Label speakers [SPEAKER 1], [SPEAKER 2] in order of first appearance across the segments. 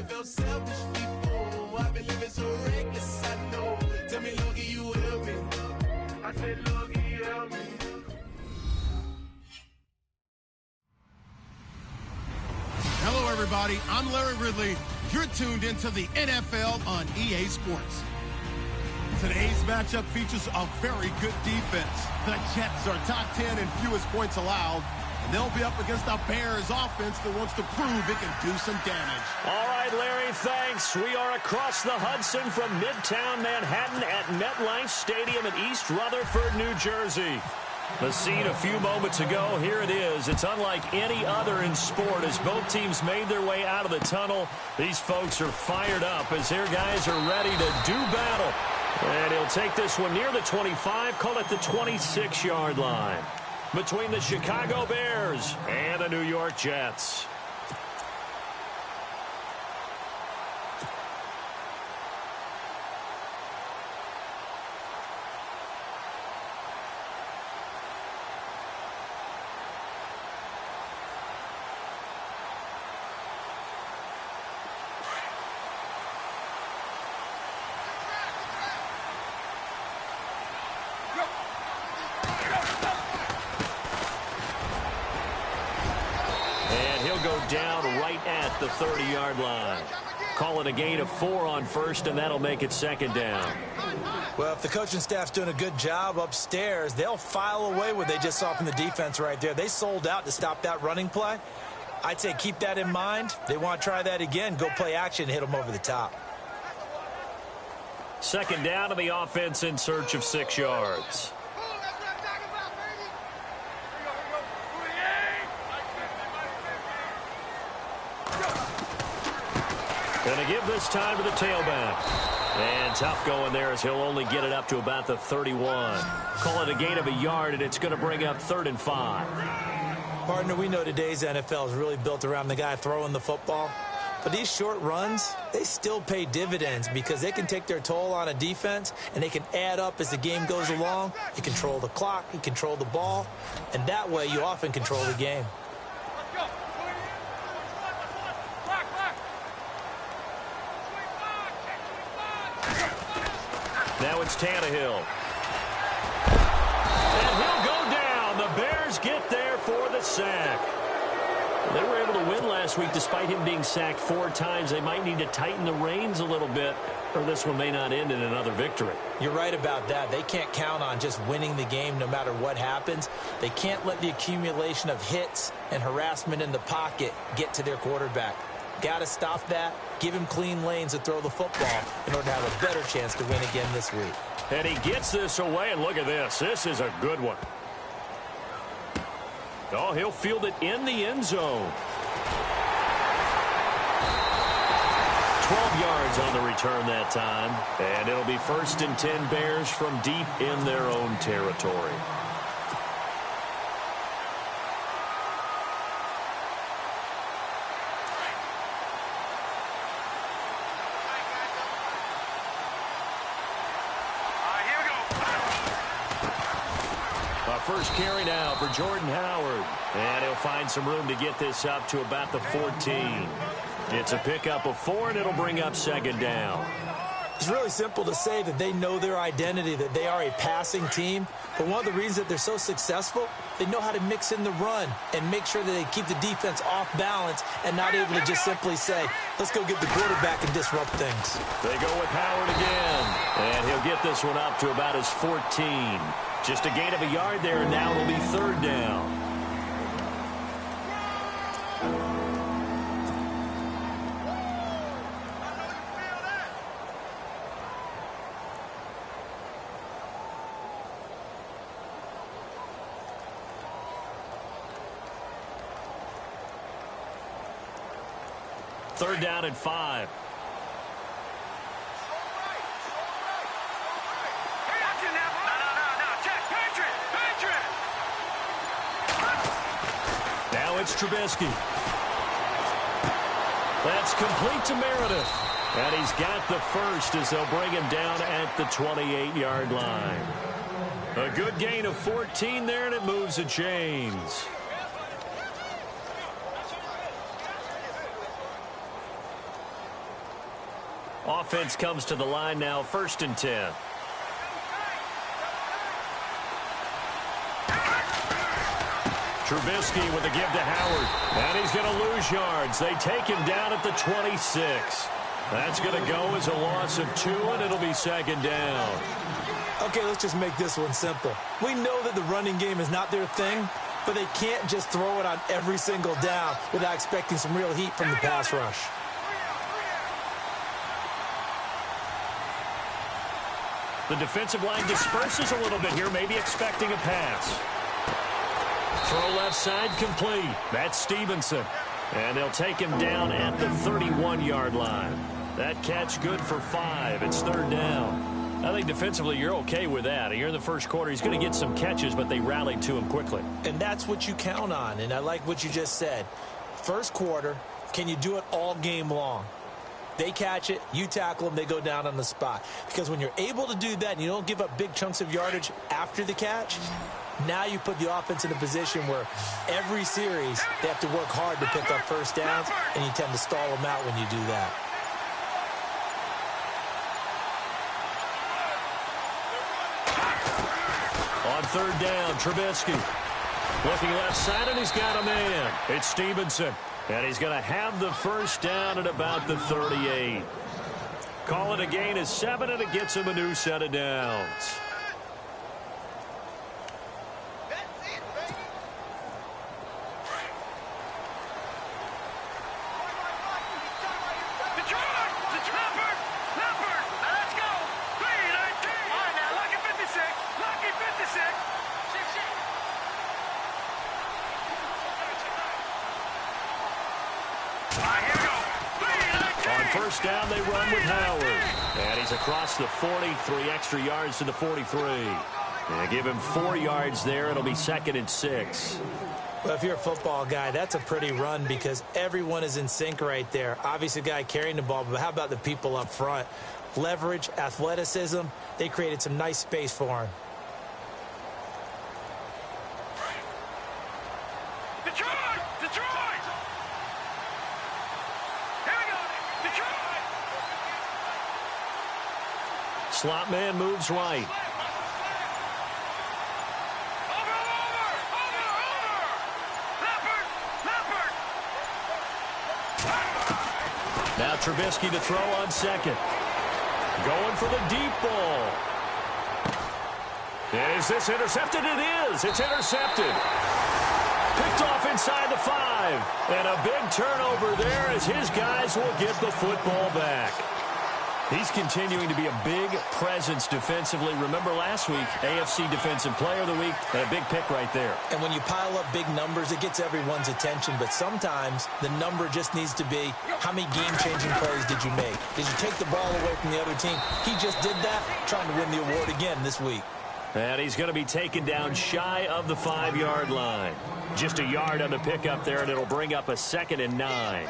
[SPEAKER 1] felt selfish before. I've been living so reckless, I know. Tell me, Lord, can you help me? I said, Lord, can you help me?
[SPEAKER 2] Hello, everybody. I'm Larry Ridley. You're tuned into the NFL on EA Sports. Today's matchup features a very good defense. The Jets are top 10 in fewest points allowed, and they'll be up against a Bears offense that wants to prove it can do some damage.
[SPEAKER 3] All right, Larry, thanks. We are across the Hudson from Midtown Manhattan at MetLife Stadium in East Rutherford, New Jersey. The scene a few moments ago, here it is. It's unlike any other in sport as both teams made their way out of the tunnel. These folks are fired up as their guys are ready to do battle. And he'll take this one near the 25, call it the 26-yard line, between the Chicago Bears and the New York Jets. Go down right at the 30-yard line. Call it a gain of 4 on first, and that'll make it second down.
[SPEAKER 4] Well, if the coaching staff's doing a good job upstairs, they'll file away what they just saw from the defense right there. They sold out to stop that running play. I'd say keep that in mind. They want to try that again. Go play action, hit them over the top.
[SPEAKER 3] Second down to the offense in search of 6 yards. Going to give this time to the tailback. And tough going there as he'll only get it up to about the 31. Call it a gain of a yard, and it's going to bring up 3rd and 5.
[SPEAKER 4] Partner, we know today's NFL is really built around the guy throwing the football. But these short runs, they still pay dividends because they can take their toll on a defense, and they can add up as the game goes along. You control the clock, you control the ball, and that way you often control the game.
[SPEAKER 3] Now it's Tannehill. And he'll go down. The Bears get there for the sack. They were able to win last week despite him being sacked 4 times. They might need to tighten the reins a little bit, or this one may not end in another victory.
[SPEAKER 4] You're right about that. They can't count on just winning the game no matter what happens. They can't let the accumulation of hits and harassment in the pocket get to their quarterback. Got to stop that, give him clean lanes to throw the football in order to have a better chance to win again this week.
[SPEAKER 3] And he gets this away, and look at this. This is a good one. Oh, he'll field it in the end zone. 12 yards on the return that time. And it'll be 1st and 10 Bears from deep in their own territory. First carry now for Jordan Howard. And he'll find some room to get this up to about the 14. It's a pickup of 4, and it'll bring up 2nd down.
[SPEAKER 4] It's really simple to say that they know their identity, that they are a passing team. But one of the reasons that they're so successful, they know how to mix in the run and make sure that they keep the defense off balance and not able to just simply say, let's go get the quarterback and disrupt things.
[SPEAKER 3] They go with Howard again. And he'll get this one up to about his 14. Just a gain of a yard there, and now it'll be 3rd down. Third down and 5. Now it's Trubisky. That's complete to Meredith. And he's got the first as they'll bring him down at the 28-yard line. A good gain of 14 there, and it moves the chains. Offense comes to the line now, 1st and 10. Trubisky with a give to Howard. And he's going to lose yards. They take him down at the 26. That's going to go as a loss of 2, and it'll be 2nd down.
[SPEAKER 4] Okay, let's just make this one simple. We know that the running game is not their thing, but they can't just throw it on every single down without expecting some real heat from the pass rush.
[SPEAKER 3] The defensive line disperses a little bit here, maybe expecting a pass. Throw left side complete. That's Stevenson. And they'll take him down at the 31-yard line. That catch good for 5. It's 3rd down. I think defensively you're okay with that. Here in the first quarter, he's going to get some catches, but they rallied to him quickly.
[SPEAKER 4] And that's what you count on, and I like what you just said. First quarter, can you do it all game long? They catch it, you tackle them, they go down on the spot. Because when you're able to do that and you don't give up big chunks of yardage after the catch, now you put the offense in a position where every series they have to work hard to pick up first downs, and you tend to stall them out when you do that.
[SPEAKER 3] On 3rd down, Trubisky. Looking left side, and he's got a man. It's Stevenson. And he's going to have the first down at about the 38. Call it a gain of 7, and it gets him a new set of downs. First down, they run with Howard. And he's across the 40, 3 extra yards to the 43. And give him 4 yards there. It'll be 2nd and 6.
[SPEAKER 4] Well, if you're a football guy, that's a pretty run because everyone is in sync right there. Obviously, the guy carrying the ball, but how about the people up front? Leverage, athleticism, they created some nice space for him.
[SPEAKER 3] Slot man moves right. Now Trubisky to throw on 2nd. Going for the deep ball. Is this intercepted? It is. It's intercepted. Picked off inside the 5. And a big turnover there as his guys will get the football back. He's continuing to be a big presence defensively. Remember last week, AFC Defensive Player of the Week, and a big pick right there.
[SPEAKER 4] And when you pile up big numbers, it gets everyone's attention. But sometimes the number just needs to be, how many game-changing plays did you make? Did you take the ball away from the other team? He just did that, trying to win the award again this week.
[SPEAKER 3] And he's going to be taken down shy of the 5-yard line. Just a yard on the pickup there, and it'll bring up a 2nd and 9.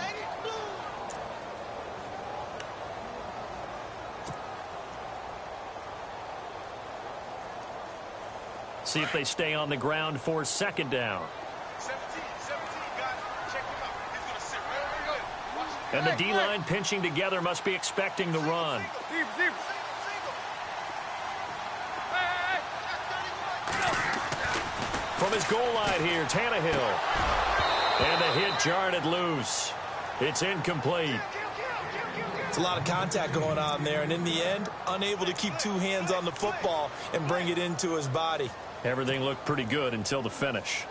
[SPEAKER 3] See if they stay on the ground for 2nd down.
[SPEAKER 1] 17, guys. Check him out. He's going to sit right there.
[SPEAKER 3] And the D-line pinching together must be expecting the run. From his goal line here, Tannehill. And the hit jarred it loose. It's incomplete.
[SPEAKER 4] It's a lot of contact going on there, and in the end, unable to keep 2 hands on the football and bring it into his body.
[SPEAKER 3] Everything looked pretty good until the finish.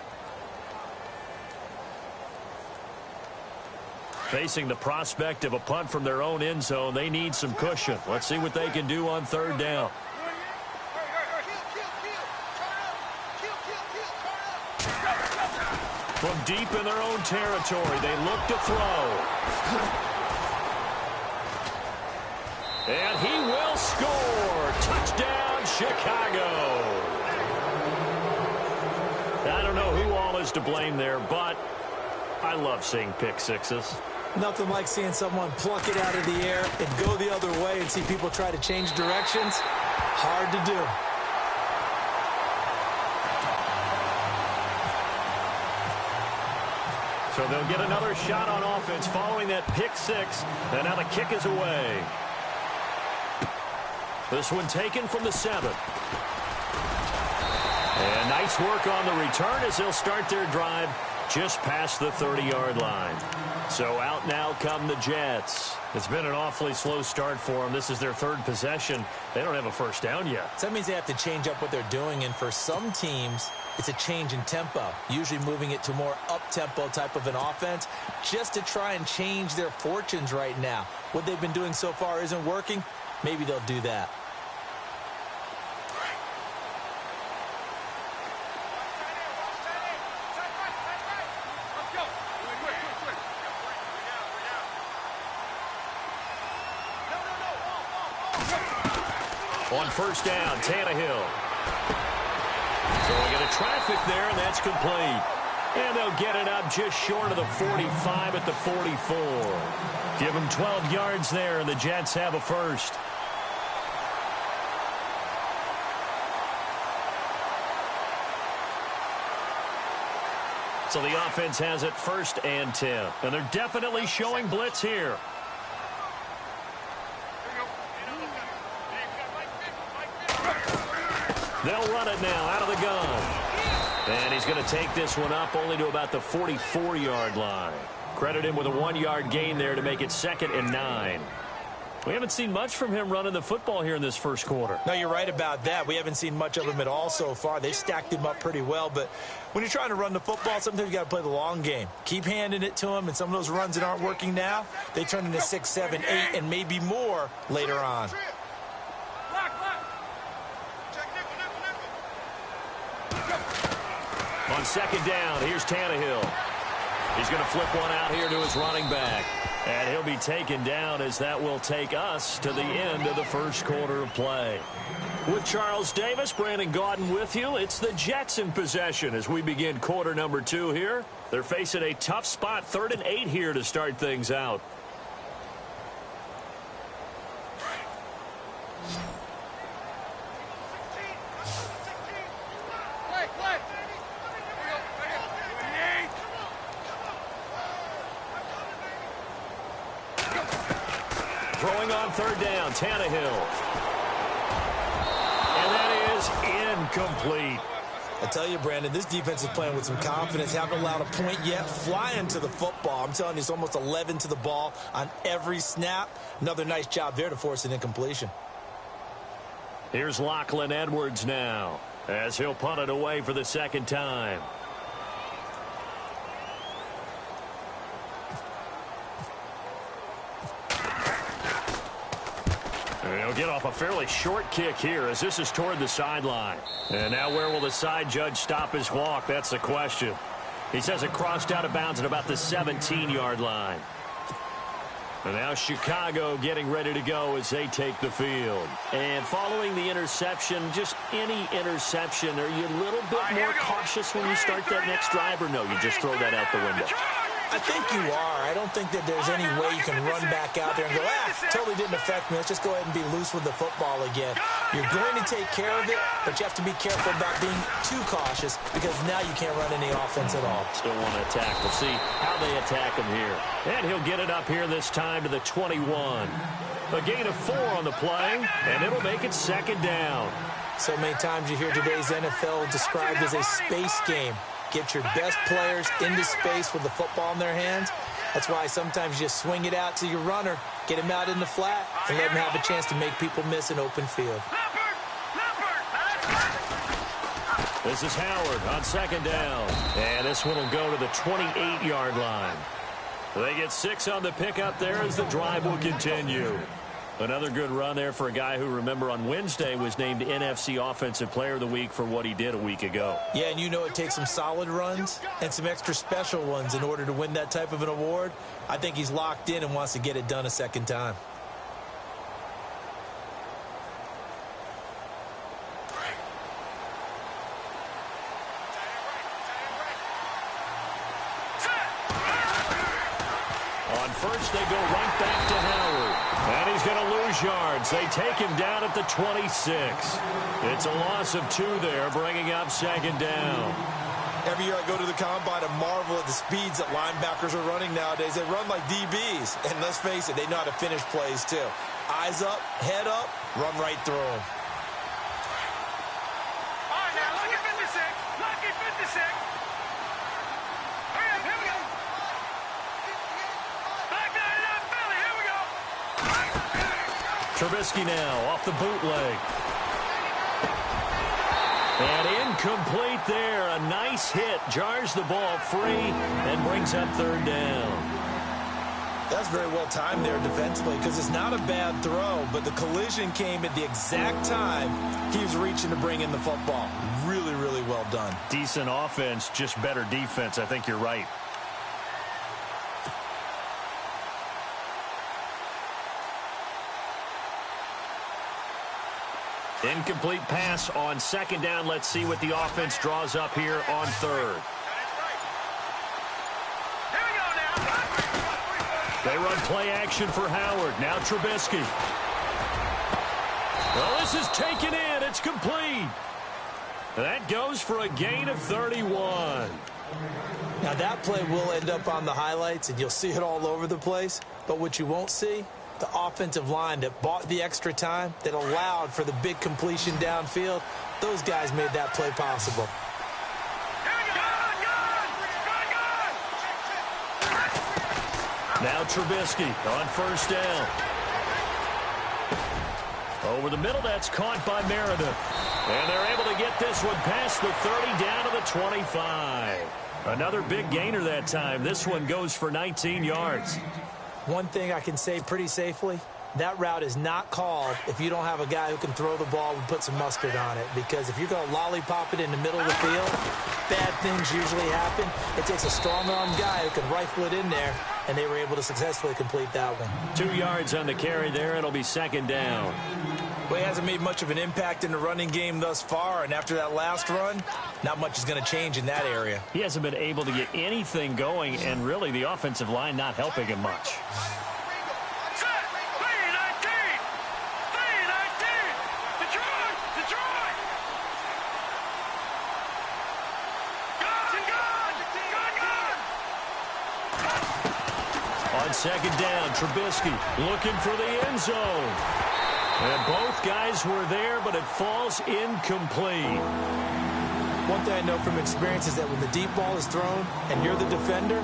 [SPEAKER 3] Facing the prospect of a punt from their own end zone, they need some cushion. Let's see what they can do on 3rd down. From deep in their own territory, they look to throw. And he will score. Touchdown, Chicago. I don't know who all is to blame there, but I love seeing pick sixes.
[SPEAKER 4] Nothing like seeing someone pluck it out of the air and go the other way and see people try to change directions. Hard to do.
[SPEAKER 3] So they'll get another shot on offense following that pick six. And now the kick is away. This one taken from the 7. And nice work on the return as they'll start their drive just past the 30-yard line. So out now come the Jets. It's been an awfully slow start for them. This is their 3rd possession. They don't have a first down yet.
[SPEAKER 4] So that means they have to change up what they're doing, and for some teams, it's a change in tempo, usually moving it to more up-tempo type of an offense just to try and change their fortunes right now. What they've been doing so far isn't working. Maybe they'll do that.
[SPEAKER 3] On first down, Tannehill. Throwing into traffic there, and that's complete. And they'll get it up just short of the 45 at the 44. Give them 12 yards there, and the Jets have a first. So the offense has it 1st and 10. And they're definitely showing blitz here. They'll run it now out of the gun. And he's going to take this one up only to about the 44-yard line. Credit him with a 1-yard gain there to make it 2nd and 9. We haven't seen much from him running the football here in this first quarter.
[SPEAKER 4] No, you're right about that. We haven't seen much of him at all so far. They've stacked him up pretty well. But when you're trying to run the football, sometimes you got to play the long game. Keep handing it to him, and some of those runs that aren't working now, they turn into 6, 7, 8, and maybe more later on.
[SPEAKER 3] On 2nd down, here's Tannehill. He's going to flip one out here to his running back. And he'll be taken down as that will take us to the end of the first quarter of play. With Charles Davis, Brandon Gaudin with you. It's the Jets in possession as we begin quarter number 2 here. They're facing a tough spot, 3rd and 8 here to start things out. Throwing on 3rd down, Tannehill. And that is incomplete.
[SPEAKER 4] I tell you, Brandon, this defense is playing with some confidence. Haven't allowed a point yet. Flying to the football. I'm telling you, it's almost 11 to the ball on every snap. Another nice job there to force an incompletion.
[SPEAKER 3] Here's Lachlan Edwards now as he'll punt it away for the 2nd time. He'll get off a fairly short kick here as this is toward the sideline. And now where will the side judge stop his walk? That's the question. He says it crossed out of bounds at about the 17-yard line. And now Chicago getting ready to go as they take the field. And following the interception, just any interception, are you a little bit more cautious when you start that next drive, or no, you just throw that out the window?
[SPEAKER 4] I think you are. I don't think that there's any way you can run back out there and go, totally didn't affect me. Let's just go ahead and be loose with the football again. You're going to take care of it, but you have to be careful about being too cautious because now you can't run any offense at all.
[SPEAKER 3] Still want to attack. We'll see how they attack him here. And he'll get it up here this time to the 21. A gain of 4 on the play, and it'll make it 2nd down.
[SPEAKER 4] So many times you hear today's NFL described as a space game. Get your best players into space with the football in their hands. That's why sometimes you just swing it out to your runner, get him out in the flat, and let him have a chance to make people miss an open field.
[SPEAKER 3] This is Howard on 2nd down. And this one will go to the 28-yard line. They get 6 on the pickup there as the drive will continue. Another good run there for a guy who, remember, on Wednesday was named NFC Offensive Player of the Week for what he did a week ago.
[SPEAKER 4] Yeah, and you know it takes some solid runs and some extra special ones in order to win that type of an award. I think he's locked in and wants to get it done a 2nd time.
[SPEAKER 3] On first, they go right back to Howard. And he's going to lose yards. They take him down at the 26. It's a loss of 2 there, bringing up 2nd down.
[SPEAKER 4] Every year I go to the combine and marvel at the speeds that linebackers are running nowadays. They run like DBs. And let's face it, they know how to finish plays too. Eyes up, head up, run right through them.
[SPEAKER 1] All right, now, lucky 56. Lucky 56. Hurry up, here we go. Back 99 Philly, here we go.
[SPEAKER 3] Trubisky now off the bootleg. And incomplete there. A nice hit. Jars the ball free and brings up third down.
[SPEAKER 4] That's very well timed there defensively because it's not a bad throw, but the collision came at the exact time he was reaching to bring in the football. Really, really well done.
[SPEAKER 3] Decent offense, just better defense. I think you're right. Incomplete pass on second down. Let's see what the offense draws up here on third.
[SPEAKER 1] Here we go now.
[SPEAKER 3] They run play action for Howard. Now Trubisky. Well, this is taken in. It's complete. That goes for a gain of 31.
[SPEAKER 4] Now that play will end up on the highlights, and you'll see it all over the place. But what you won't see, the offensive line that bought the extra time, that allowed for the big completion downfield, those guys made that play possible.
[SPEAKER 3] Now Trubisky on first down. Over the middle, that's caught by Meredith. And they're able to get this one past the 30 down to the 25. Another big gainer that time. This one goes for 19 yards.
[SPEAKER 4] One thing I can say pretty safely, that route is not called if you don't have a guy who can throw the ball and put some mustard on it. Because if you're going to lollipop it in the middle of the field, bad things usually happen. It takes a strong-armed guy who can rifle it in there, and they were able to successfully complete that one.
[SPEAKER 3] 2 yards on the carry there. It'll be second down.
[SPEAKER 4] Well, he hasn't made much of an impact in the running game thus far, and after that last run, not much is going to change in that area.
[SPEAKER 3] He hasn't been able to get anything going, and really the offensive line not helping him much. On second down, Trubisky looking for the end zone. And both guys were there, but it falls incomplete.
[SPEAKER 4] One thing I know from experience is that when the deep ball is thrown and you're the defender,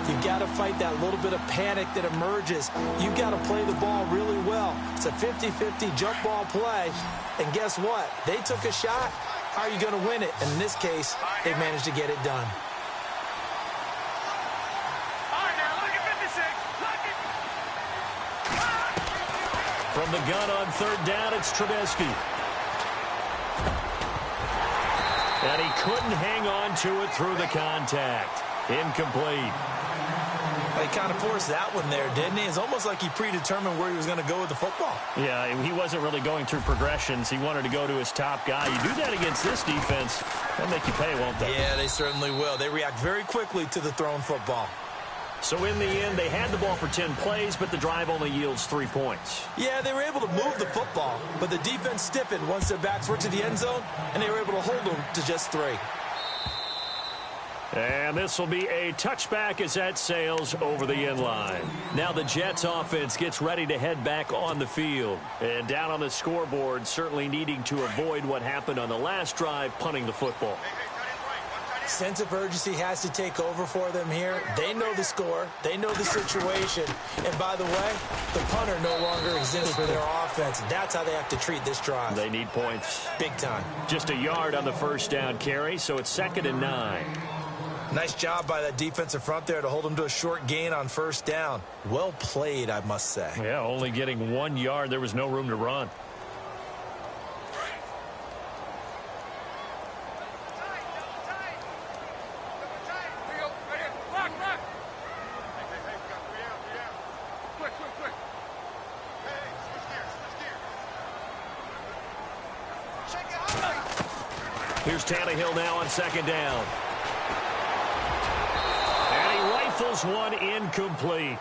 [SPEAKER 4] you've got to fight that little bit of panic that emerges. You've got to play the ball really well. It's a 50-50 jump ball play. And guess what? They took a shot. How are you going to win it? And in this case, they managed to get it done.
[SPEAKER 3] From the gun on third down, it's Trubisky. And he couldn't hang on to it through the contact. Incomplete.
[SPEAKER 4] Well, he kind of forced that one there, didn't he? It's almost like he predetermined where he was going to go with the football.
[SPEAKER 3] Yeah, he wasn't really going through progressions. He wanted to go to his top guy. You do that against this defense, they'll make you pay, won't they?
[SPEAKER 4] Yeah, they certainly will. They react very quickly to the thrown football.
[SPEAKER 3] So in the end, they had the ball for 10 plays, but the drive only yields 3 points.
[SPEAKER 4] Yeah, they were able to move the football, but the defense stiffened once their backs were to the end zone, and they were able to hold them to just 3.
[SPEAKER 3] And this will be a touchback as that sails over the end line. Now the Jets offense gets ready to head back on the field. And down on the scoreboard, certainly needing to avoid what happened on the last drive, punting the football.
[SPEAKER 4] Sense of urgency has to take over for them here. They know the score. They know the situation. And by the way, the punter no longer exists for their offense. That's how they have to treat this drive.
[SPEAKER 3] They need points.
[SPEAKER 4] Big time.
[SPEAKER 3] Just a yard on the first down carry, so it's 2nd and 9.
[SPEAKER 4] Nice job by that defensive front there to hold them to a short gain on first down. Well played, I must say.
[SPEAKER 3] Yeah, only getting 1 yard. There was no room to run. Here's Tannehill now on second down. And he rifles one incomplete.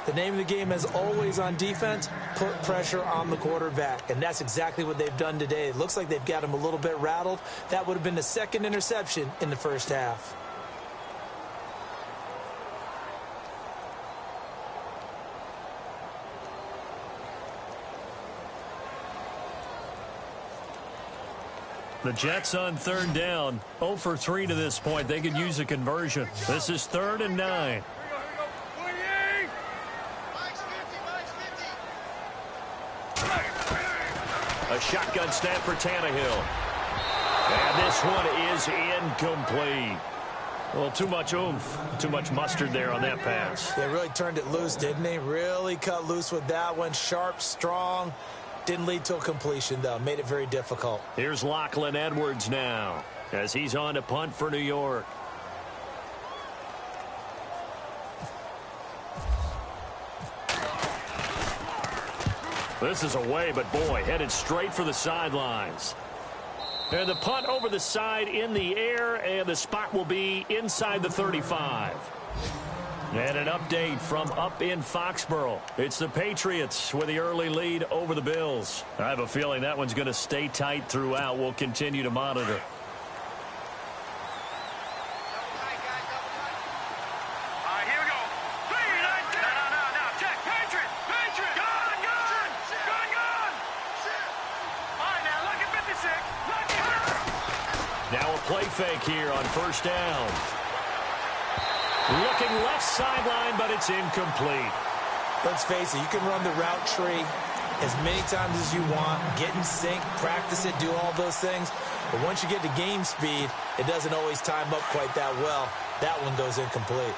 [SPEAKER 4] The name of the game is always on defense, put pressure on the quarterback. And that's exactly what they've done today. It looks like they've got him a little bit rattled. That would have been the second interception in the first half.
[SPEAKER 3] The Jets on third down, 0 for 3 to this point. They could use a conversion. This is 3rd and 9. A shotgun snap for Tannehill. And this one is incomplete. Well, too much oomph, too much mustard there on that pass.
[SPEAKER 4] They really turned it loose, didn't they? Really cut loose with that one. Sharp, strong. Didn't lead to a completion, though. Made it very difficult.
[SPEAKER 3] Here's Lachlan Edwards now as he's on to punt for New York. This is away, but boy, headed straight for the sidelines. And the punt over the side in the air, and the spot will be inside the 35. And an update from up in Foxborough. It's the Patriots with the early lead over the Bills. I have a feeling that one's going to stay tight throughout. We'll continue to monitor. Now a play fake here on first down. Looking left sideline, but it's incomplete.
[SPEAKER 4] Let's face it, you can run the route tree as many times as you want, get in sync, practice it, do all those things. But once you get to game speed, it doesn't always time up quite that well. That one goes incomplete.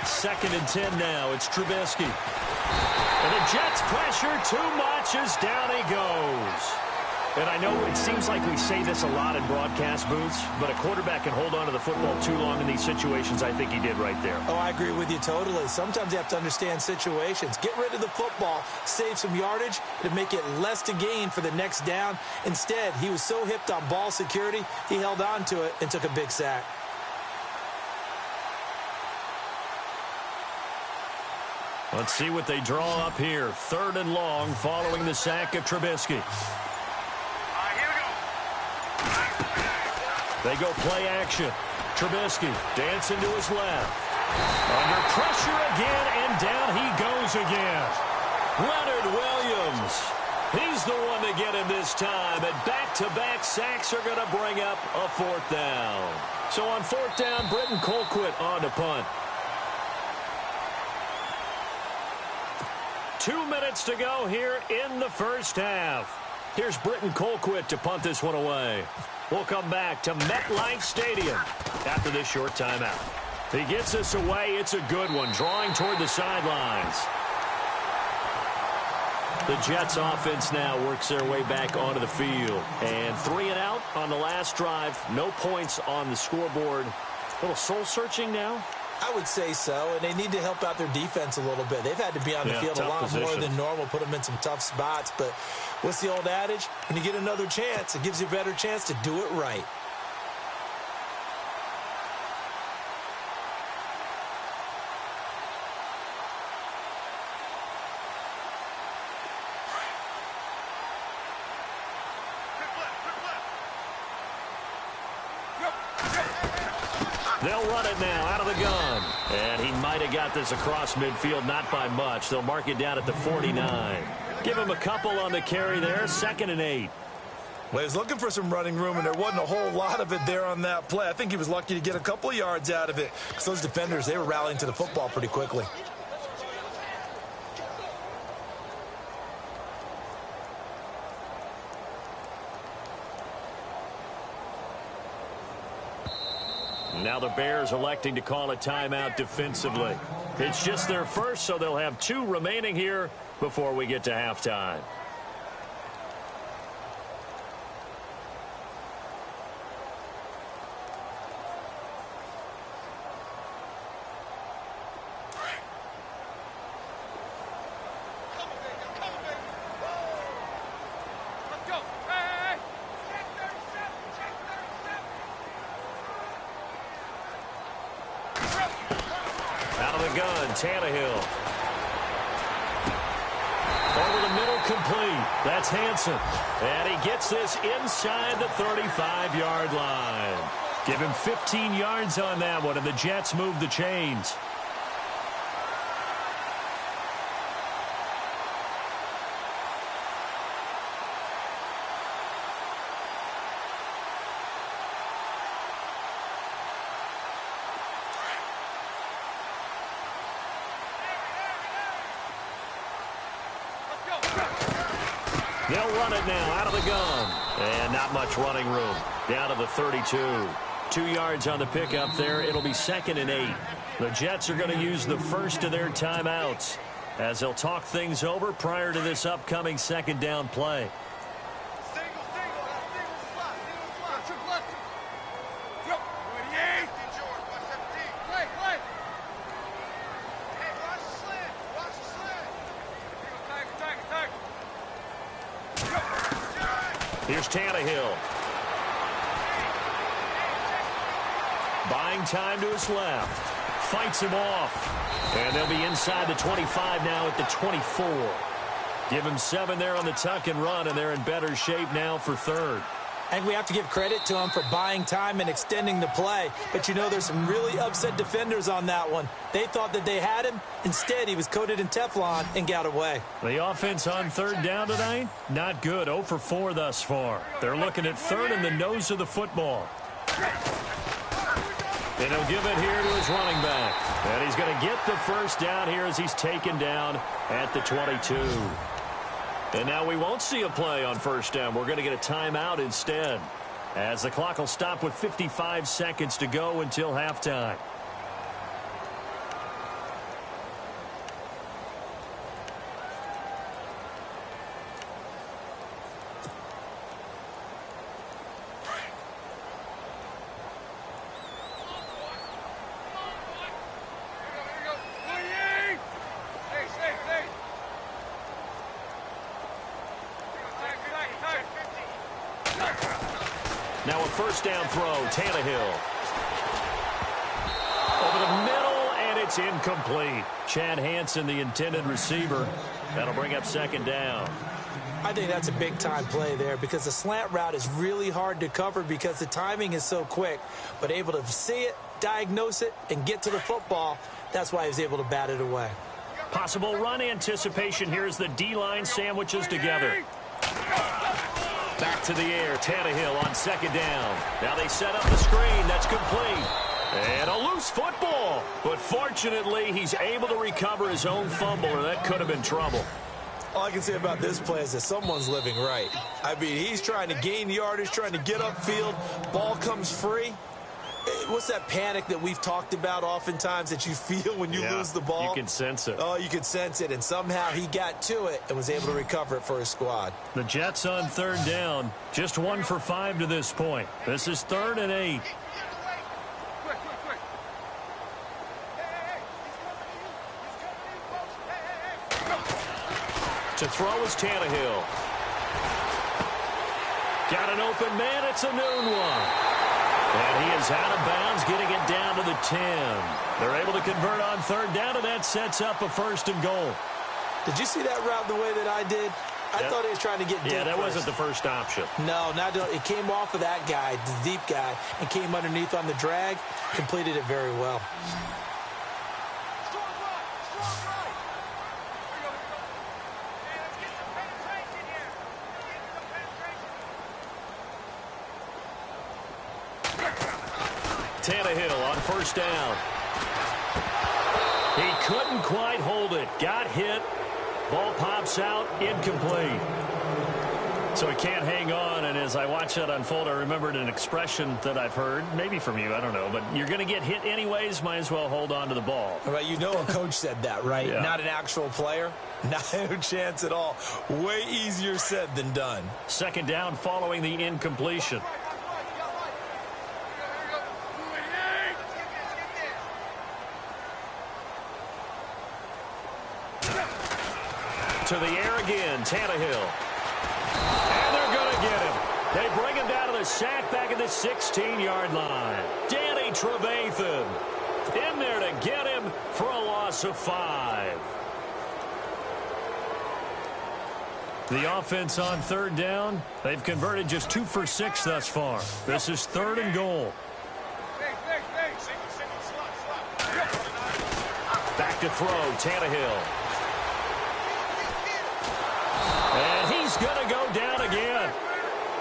[SPEAKER 3] Second and 10 now. It's Trubisky. And the Jets pressure too much as down he goes. And I know it seems like we say this a lot in broadcast booths, but a quarterback can hold on to the football too long in these situations. I think he did right there.
[SPEAKER 4] Oh, I agree with you totally. Sometimes you have to understand situations. Get rid of the football, save some yardage to make it less to gain for the next down. Instead, he was so hipped on ball security, he held on to it and took a big sack.
[SPEAKER 3] Let's see what they draw up here. 3rd and long following the sack of Trubisky. They go play action. Trubisky dancing to his left. Under pressure again, and down he goes again. Leonard Williams. He's the one to get him this time, and back-to-back sacks are going to bring up a 4th down. So on 4th down, Britton Colquitt on to punt. 2 minutes to go here in the first half. Here's Britton Colquitt to punt this one away. We'll come back to MetLife Stadium after this short timeout. He gets us away. It's a good one, drawing toward the sidelines. The Jets offense now works their way back onto the field. And 3 and out on the last drive. No points on the scoreboard. A little soul-searching now.
[SPEAKER 4] I would say so, and they need to help out their defense a little bit. They've had to be on the field a lot more than normal, put them in some tough spots. But what's the old adage? When you get another chance, it gives you a better chance to do it right.
[SPEAKER 3] They'll run it now out of the gun. And he might have got this across midfield, not by much. They'll mark it down at the 49. Give him a couple on the carry there, 2nd and 8.
[SPEAKER 4] Well, he was looking for some running room, and there wasn't a whole lot of it there on that play. I think he was lucky to get a couple of yards out of it, because those defenders, they were rallying to the football pretty quickly.
[SPEAKER 3] Now the Bears electing to call a timeout defensively. It's just their first, so they'll have 2 remaining here before we get to halftime. Tannehill. Over the middle, complete. That's Hansen. And he gets this inside the 35-yard line. Give him 15 yards on that one, and the Jets move the chains. They'll run it now out of the gun. And not much running room. Down to the 32. 2 yards on the pickup there. It'll be 2nd and 8. The Jets are going to use the first of their timeouts as they'll talk things over prior to this upcoming 2nd down play. Here's Tannehill. Buying time to his left. Fights him off. And they'll be inside the 25 now at the 24. Give him 7 there on the tuck and run, and they're in better shape now for 3rd.
[SPEAKER 4] I think we have to give credit to him for buying time and extending the play. But, you know, there's some really upset defenders on that one. They thought that they had him. Instead, he was coated in Teflon and got away.
[SPEAKER 3] The offense on 3rd down tonight, not good. 0 for 4 thus far. They're looking at 3rd and the nose of the football. And he'll give it here to his running back. And he's going to get the first down here as he's taken down at the 22. And now we won't see a play on 1st down. We're going to get a timeout instead, as the clock will stop with 55 seconds to go until halftime. Now a 1st down throw, Tannehill. Over the middle, and it's incomplete. Chad Hansen, the intended receiver. That'll bring up 2nd down.
[SPEAKER 4] I think that's a big-time play there because the slant route is really hard to cover because the timing is so quick. But able to see it, diagnose it, and get to the football, that's why he was able to bat it away.
[SPEAKER 3] Possible run anticipation here as the D-line sandwiches together. Back to the air, Tannehill on 2nd down. Now they set up the screen. That's complete. And a loose football. But fortunately, he's able to recover his own fumble, or that could have been trouble.
[SPEAKER 4] All I can say about this play is that someone's living right. I mean, he's trying to gain yardage, trying to get upfield. Ball comes free. What's that panic that we've talked about oftentimes that you feel when you lose the ball?
[SPEAKER 3] You can sense it.
[SPEAKER 4] Oh, you can sense it. And somehow he got to it and was able to recover it for his squad.
[SPEAKER 3] The Jets on 3rd down. Just 1 for 5 to this point. This is 3rd and 8. To throw is Tannehill. Got an open man. It's a noon one. And he is out of bounds, getting it down to the 10. They're able to convert on 3rd down, and that sets up a 1st and goal.
[SPEAKER 4] Did you see that route the way that I did? I thought he was trying to get deep.
[SPEAKER 3] Yeah, that
[SPEAKER 4] first.
[SPEAKER 3] wasn't the first option.
[SPEAKER 4] No, it came off of that guy, the deep guy, and came underneath on the drag. Completed it very well.
[SPEAKER 3] Tannehill on 1st down. He couldn't quite hold it. Got hit. Ball pops out. Incomplete. So he can't hang on, and as I watch that unfold, I remembered an expression that I've heard, maybe from you, I don't know, but you're going to get hit anyways, might as well hold on to the ball.
[SPEAKER 4] Right, you know a coach said that, right?
[SPEAKER 3] Yeah.
[SPEAKER 4] Not an actual player. Not a chance at all. Way easier said than done.
[SPEAKER 3] 2nd down following the incompletion. To the air again, Tannehill. And they're going to get him. They bring him down to the sack back at the 16-yard line. Danny Trevathan. In there to get him for a loss of 5. The offense on third down, they've converted just 2 for 6 thus far. This is 3rd and goal. Back to throw, Tannehill. And he's going to go down again.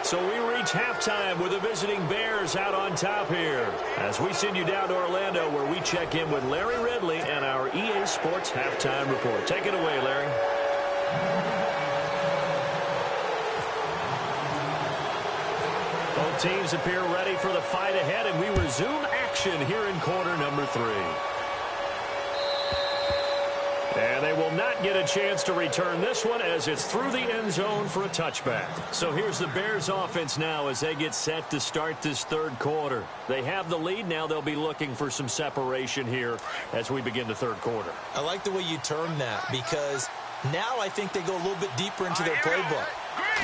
[SPEAKER 3] So we reach halftime with the visiting Bears out on top here, as we send you down to Orlando, where we check in with Larry Ridley and our EA Sports Halftime Report. Take it away, Larry. Both teams appear ready for the fight ahead, and we resume action here in quarter number 3. And they will not get a chance to return this one, as it's through the end zone for a touchback. So here's the Bears offense now as they get set to start this third quarter. They have the lead. Now they'll be looking for some separation here as we begin the third quarter.
[SPEAKER 4] I like the way you term that, because now I think they go a little bit deeper into their playbook.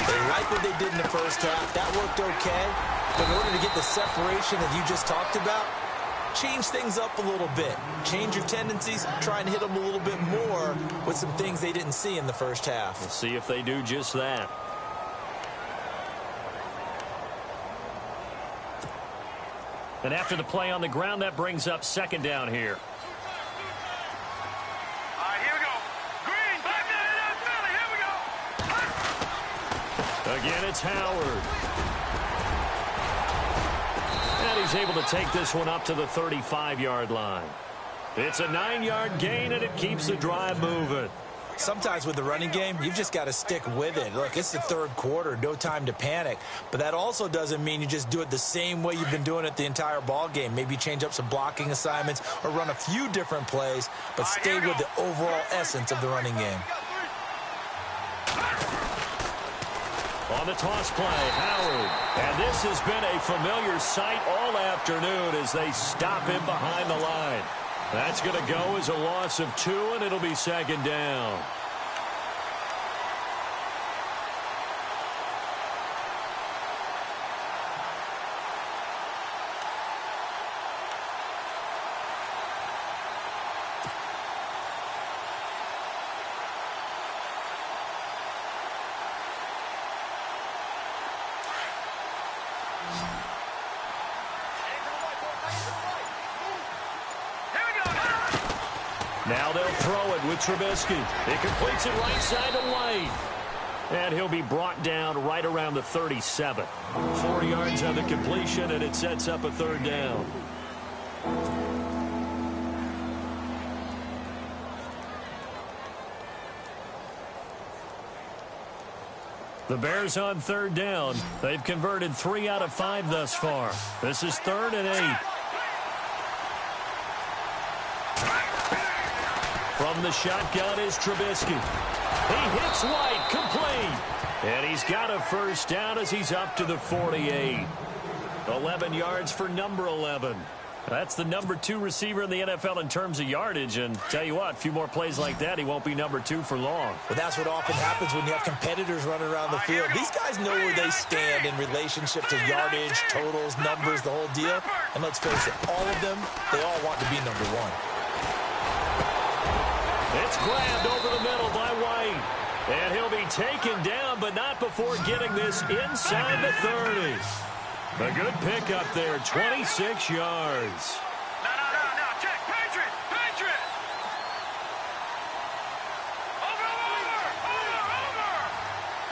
[SPEAKER 4] They like what they did in the first half. That worked okay. But in order to get the separation that you just talked about, change things up a little bit. Change your tendencies. Try and hit them a little bit more with some things they didn't see in the first half.
[SPEAKER 3] We'll see if they do just that. And after the play on the ground, that brings up 2nd down here.
[SPEAKER 5] All right, here we go. Green, back there, here we go.
[SPEAKER 3] Again, it's Howard. And he's able to take this one up to the 35-yard line. It's a 9-yard gain, and it keeps the drive moving.
[SPEAKER 4] Sometimes with the running game, you've just got to stick with it. Look, it's the third quarter, no time to panic. But that also doesn't mean you just do it the same way you've been doing it the entire ball game. Maybe change up some blocking assignments or run a few different plays, but stay with the overall essence of the running game.
[SPEAKER 3] On the toss play, Howard. And this has been a familiar sight all afternoon as they stop him behind the line. That's going to go as a loss of 2, and it'll be 2nd down. Now they'll throw it with Trubisky. He completes it right side to White. And he'll be brought down right around the 37. 4 yards on the completion, and it sets up a 3rd down. The Bears on 3rd down. They've converted 3 out of 5 thus far. This is 3rd and 8. From the shotgun is Trubisky. He hits White, complete. And he's got a 1st down as he's up to the 48. 11 yards for number 11. That's the number 2 receiver in the NFL in terms of yardage. And tell you what, a few more plays like that, he won't be number 2 for long.
[SPEAKER 4] Well, that's what often happens when you have competitors running around the field. These guys know where they stand in relationship to yardage, totals, numbers, the whole deal. And let's face it, all of them, they all want to be number 1.
[SPEAKER 3] It's grabbed over the middle by White. And he'll be taken down, but not before getting this inside the 30. A good pickup there, 26 yards.
[SPEAKER 5] No, check, Patriot.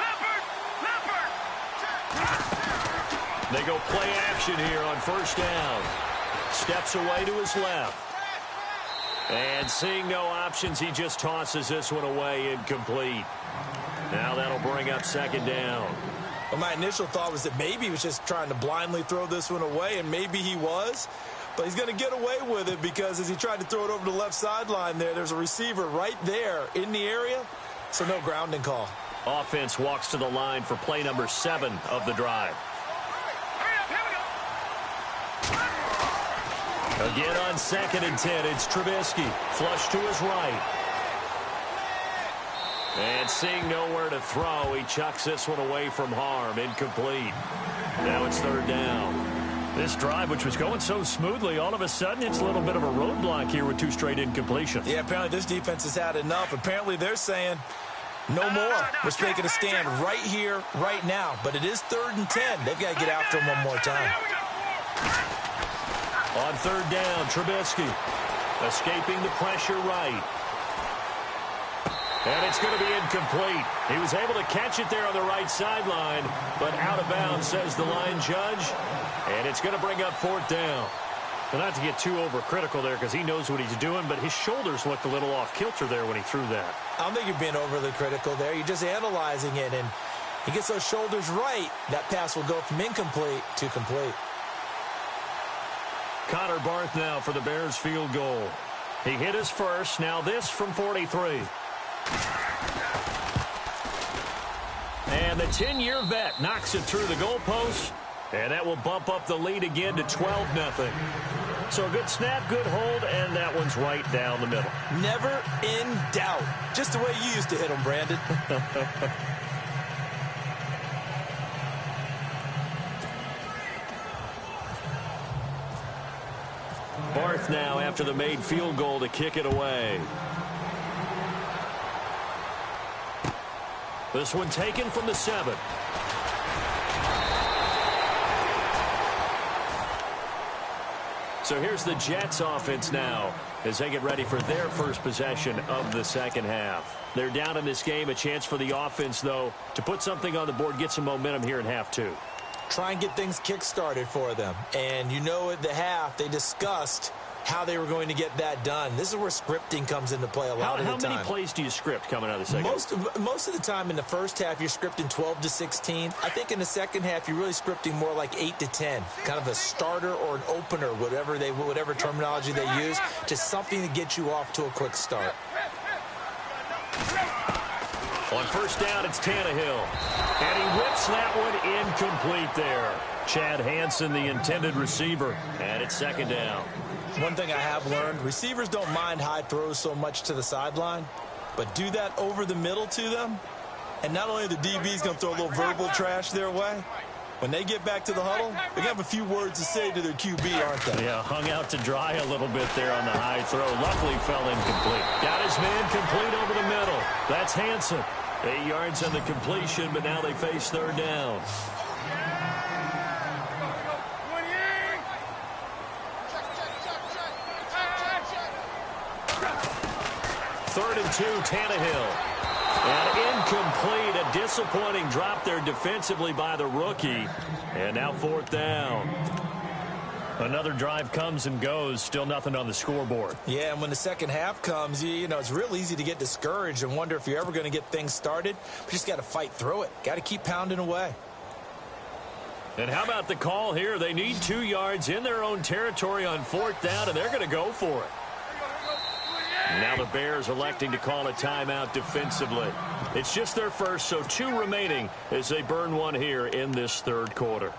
[SPEAKER 5] Leopard.
[SPEAKER 3] They go play action here on 1st down. Steps away to his left. And seeing no options, he just tosses this one away, incomplete. Now that'll bring up 2nd down.
[SPEAKER 4] Well, my initial thought was that maybe he was just trying to blindly throw this one away, and maybe he was. But he's going to get away with it because as he tried to throw it over the left sideline there's a receiver right there in the area, so no grounding call.
[SPEAKER 3] Offense walks to the line for play number 7 of the drive. Again on 2nd and 10, it's Trubisky. Flush to his right. And seeing nowhere to throw, he chucks this one away from harm. Incomplete. Now it's 3rd down. This drive, which was going so smoothly, all of a sudden it's a little bit of a roadblock here with 2 straight incompletions.
[SPEAKER 4] Yeah, apparently this defense has had enough. Apparently they're saying no more. We're making a stand right here, right now. But it is 3rd and 10. They've got to get after him one more time.
[SPEAKER 3] On 3rd down, Trubisky escaping the pressure right. And it's going to be incomplete. He was able to catch it there on the right sideline, but out of bounds, says the line judge. And it's going to bring up 4th down. Well, not to get too overcritical there because he knows what he's doing, but his shoulders looked a little off kilter there when he threw that.
[SPEAKER 4] I don't think you're being overly critical there. You're just analyzing it, and he gets those shoulders right. That pass will go from incomplete to complete.
[SPEAKER 3] Connor Barth now for the Bears field goal. He hit his first. Now this from 43. And the 10-year vet knocks it through the goalpost, and that will bump up the lead again to 12-0. So a good snap, good hold, and that one's right down the middle.
[SPEAKER 4] Never in doubt. Just the way you used to hit them, Brandon.
[SPEAKER 3] Barth now after the made field goal to kick it away. This one taken from the 7. So here's the Jets offense now as they get ready for their first possession of the second half. They're down in this game. A chance for the offense, though, to put something on the board, get some momentum here in half 2.
[SPEAKER 4] Try and get things kick-started for them. And you know at the half they discussed how they were going to get that done. This is where scripting comes into play a lot of the time.
[SPEAKER 3] How many plays do you script coming out of the second?
[SPEAKER 4] Most of the time in the first half, you're scripting 12 to 16. I think in the second half, you're really scripting more like 8 to 10. Kind of a starter or an opener, whatever terminology they use, just something to get you off to a quick start.
[SPEAKER 3] On first down, it's Tannehill. And he whips that one incomplete there. Chad Hansen, the intended receiver. And it's second down.
[SPEAKER 4] One thing I have learned, receivers don't mind high throws so much to the sideline, but do that over the middle to them, and not only the DB's going to throw a little verbal trash their way, when they get back to the huddle, they're going to have a few words to say to their QB, aren't they?
[SPEAKER 3] Yeah, hung out to dry a little bit there on the high throw. Luckily fell incomplete. Got his man complete over the middle. That's Hansen. 8 yards on the completion, but now they face 3rd down. 3rd and 2, Tannehill. And incomplete, a disappointing drop there defensively by the rookie. And now 4th down. Another drive comes and goes, still nothing on the scoreboard.
[SPEAKER 4] Yeah, and when the second half comes, you know, it's real easy to get discouraged and wonder if you're ever going to get things started. But you just got to fight through it. Got to keep pounding away.
[SPEAKER 3] And how about the call here? They need 2 yards in their own territory on 4th down, and they're going to go for it. Now the Bears electing to call a timeout defensively. It's just their first, so 2 remaining as they burn one here in this 3rd quarter.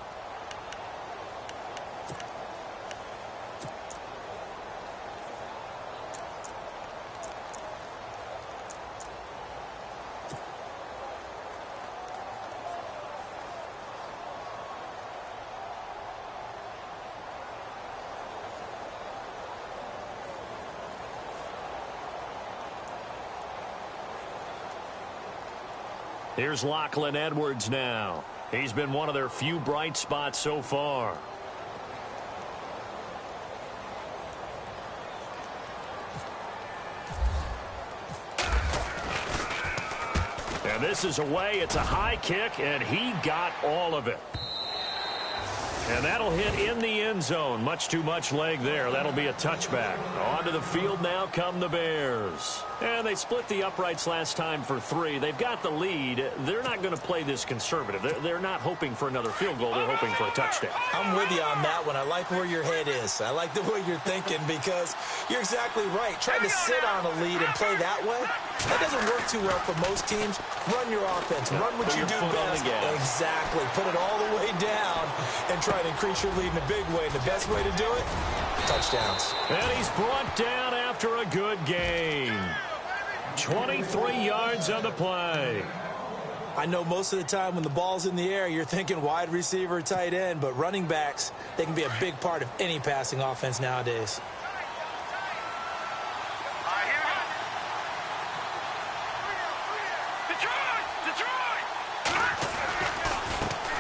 [SPEAKER 3] Here's Lachlan Edwards now. He's been one of their few bright spots so far. And this is away. It's a high kick, and he got all of it. And that'll hit in the end zone. Much too much leg there. That'll be a touchback. Onto the field now come the Bears. And they split the uprights last time for 3. They've got the lead. They're not going to play this conservative. They're not hoping for another field goal. They're hoping for a touchdown.
[SPEAKER 4] I'm with you on that one. I like where your head is. I like the way you're thinking because you're exactly right. Trying to sit on a lead and play that way, that doesn't work too well for most teams. Run your offense. Run what you do best. Exactly. Put it all the way down and try to increase your lead in a big way. And the best way to do it, touchdowns.
[SPEAKER 3] And he's brought down after a good game. 23 yards on the play.
[SPEAKER 4] I know most of the time when the ball's in the air, you're thinking wide receiver, tight end, but running backs, they can be a big part of any passing offense nowadays.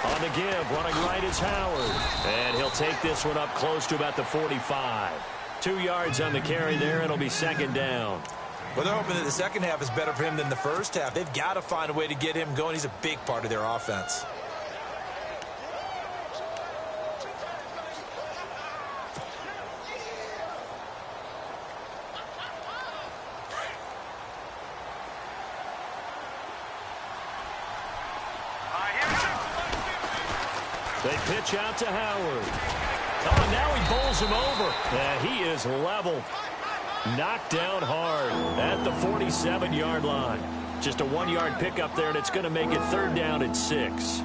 [SPEAKER 3] On the give, running right is Howard. And he'll take this one up close to about the 45. 2 yards on the carry there, and it'll be second down.
[SPEAKER 4] Well, they're hoping that the second half is better for him than the first half. They've got to find a way to get him going. He's a big part of their offense.
[SPEAKER 3] They pitch out to Howard. Oh, and now he bowls him over. And he is level. Knocked down hard at the 47-yard line. Just a 1-yard pickup there, and it's going to make it third down at 6.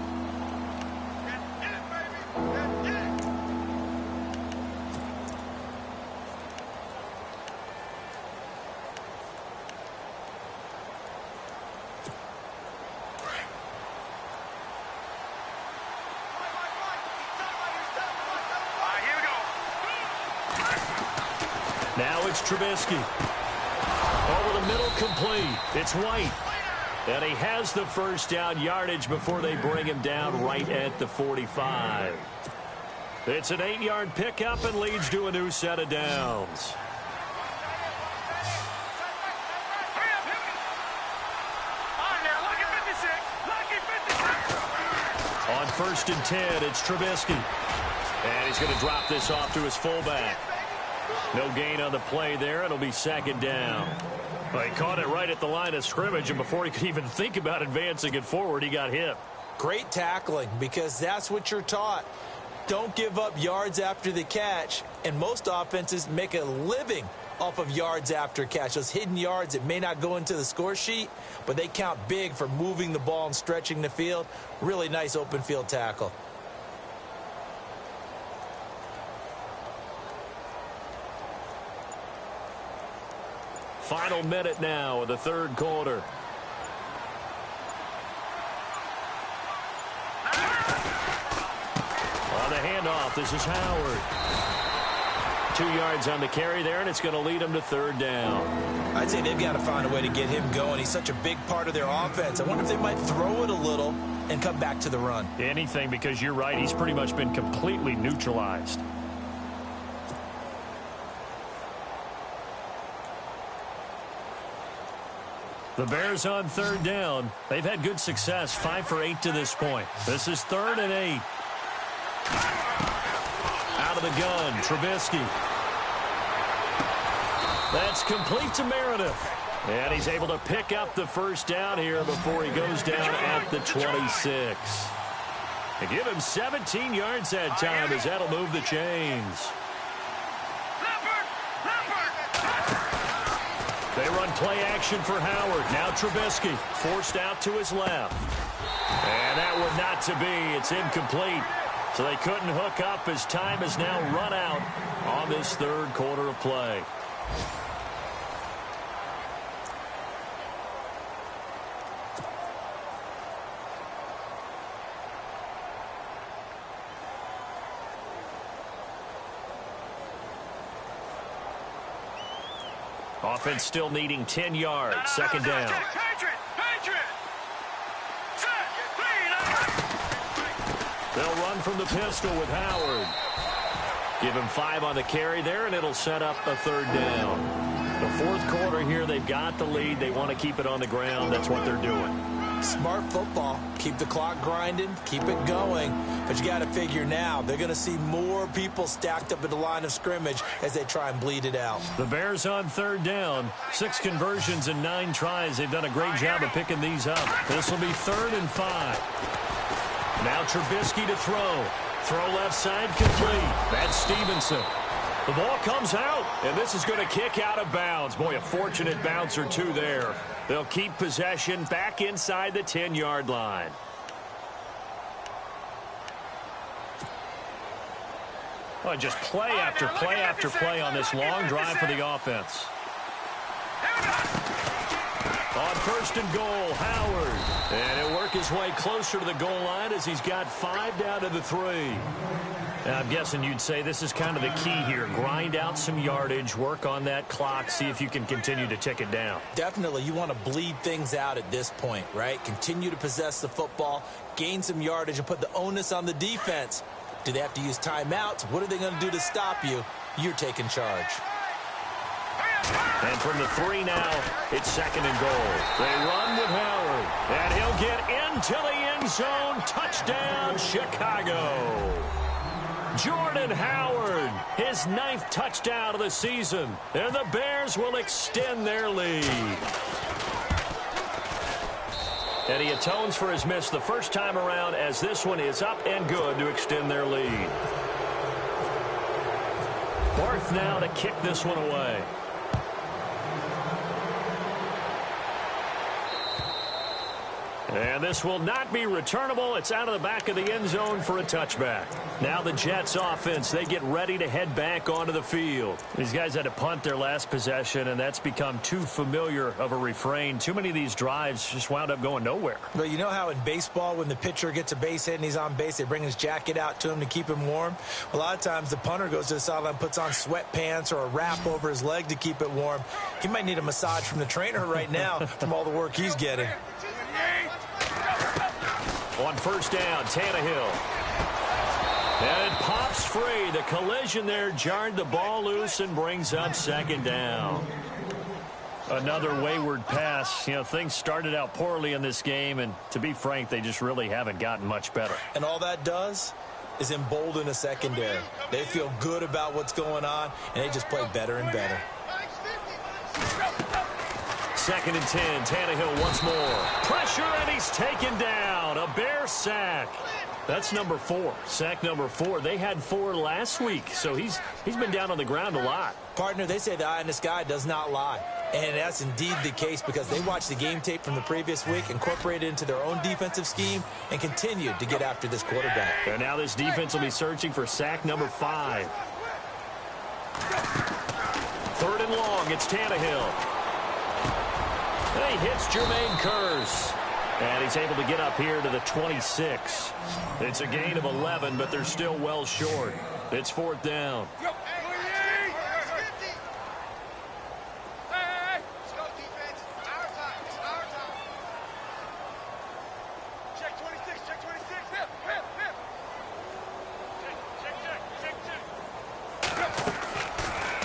[SPEAKER 3] Now it's Trubisky. Over the middle, complete. It's White. And he has the first down yardage before they bring him down right at the 45. It's an 8-yard pickup and leads to a new set of downs. On 1st and 10, it's Trubisky. And he's going to drop this off to his fullback. No gain on the play there. It'll be second down. Well, he caught it right at the line of scrimmage, and before he could even think about advancing it forward, he got hit.
[SPEAKER 4] Great tackling, because that's what you're taught. Don't give up yards after the catch, and most offenses make a living off of yards after catch. Those hidden yards that may not go into the score sheet, but they count big for moving the ball and stretching the field. Really nice open field tackle.
[SPEAKER 3] Final minute now of the third quarter. On the handoff, this is Howard. 2 yards on the carry there, and it's going to lead him to third down.
[SPEAKER 4] I'd say they've got to find a way to get him going. He's such a big part of their offense. I wonder if they might throw it a little and come back to the run.
[SPEAKER 3] Anything, because you're right, he's pretty much been completely neutralized. The Bears on third down. They've had good success, 5 for 8 to this point. This is 3rd and 8. Out of the gun, Trubisky. That's complete to Meredith. And he's able to pick up the first down here before he goes down at the 26. They give him 17 yards that time as that'll move the chains. They run play action for Howard. Now Trubisky forced out to his left. And that would not to be. It's incomplete. So they couldn't hook up as time has now run out on this third quarter of play. Offense still needing 10 yards. Second down. They'll run from the pistol with Howard. Give him 5 on the carry there, and it'll set up a third down. The fourth quarter here, they've got the lead. They want to keep it on the ground. That's what they're doing.
[SPEAKER 4] Smart football. Keep the clock grinding, keep it going. But you got to figure now, they're going to see more people stacked up at the line of scrimmage as they try and bleed it out.
[SPEAKER 3] The Bears on third down. 6 conversions and 9 tries. They've done a great job of picking these up. This will be 3rd and 5. Now Trubisky to throw. Throw left side complete. That's Stevenson. The ball comes out, and this is going to kick out of bounds. Boy, a fortunate bounce or two there. They'll keep possession back inside the 10-yard line. Oh, just play after play after play on this long drive for the offense. On first and goal, Howard. And he'll work his way closer to the goal line as he's got 5 down to the 3. And I'm guessing you'd say this is kind of the key here. Grind out some yardage, work on that clock, see if you can continue to tick it down.
[SPEAKER 4] Definitely, you want to bleed things out at this point, right? Continue to possess the football, gain some yardage, and put the onus on the defense. Do they have to use timeouts? What are they going to do to stop you? You're taking charge.
[SPEAKER 3] And from the 3 now, it's 2nd and goal. They run with Howard, and he'll get into the end zone. Touchdown, Chicago. Jordan Howard, his 9th touchdown of the season, and the Bears will extend their lead. And he atones for his miss the first time around as this one is up and good to extend their lead. Barth now to kick this one away. And this will not be returnable. It's out of the back of the end zone for a touchback. Now the Jets offense, they get ready to head back onto the field. These guys had to punt their last possession, and that's become too familiar of a refrain. Too many of these drives just wound up going nowhere.
[SPEAKER 4] Well, you know how in baseball when the pitcher gets a base hit and he's on base, they bring his jacket out to him to keep him warm? A lot of times the punter goes to the sideline, puts on sweatpants or a wrap over his leg to keep it warm. He might need a massage from the trainer right now from all the work he's getting.
[SPEAKER 3] On first down, Tannehill. And it pops free. The collision there jarred the ball loose and brings up 2nd down. Another wayward pass. You know, things started out poorly in this game, and to be frank, they just really haven't gotten much better.
[SPEAKER 4] And all that does is embolden a secondary. They feel good about what's going on, and they just play better and better.
[SPEAKER 3] 2nd and 10, Tannehill once more. Pressure, and he's taken down. A Bear sack. That's number 4. Sack number 4. They had 4 last week, so he's been down on the ground a lot.
[SPEAKER 4] Partner, they say the eye in the sky does not lie. And that's indeed the case because they watched the game tape from the previous week, incorporated it into their own defensive scheme, and continued to get after this quarterback.
[SPEAKER 3] And now this defense will be searching for sack number 5. 3rd and long, it's Tannehill. He hits Jermaine Kearse. And he's able to get up here to the 26. It's a gain of 11, but they're still well short. It's 4th down.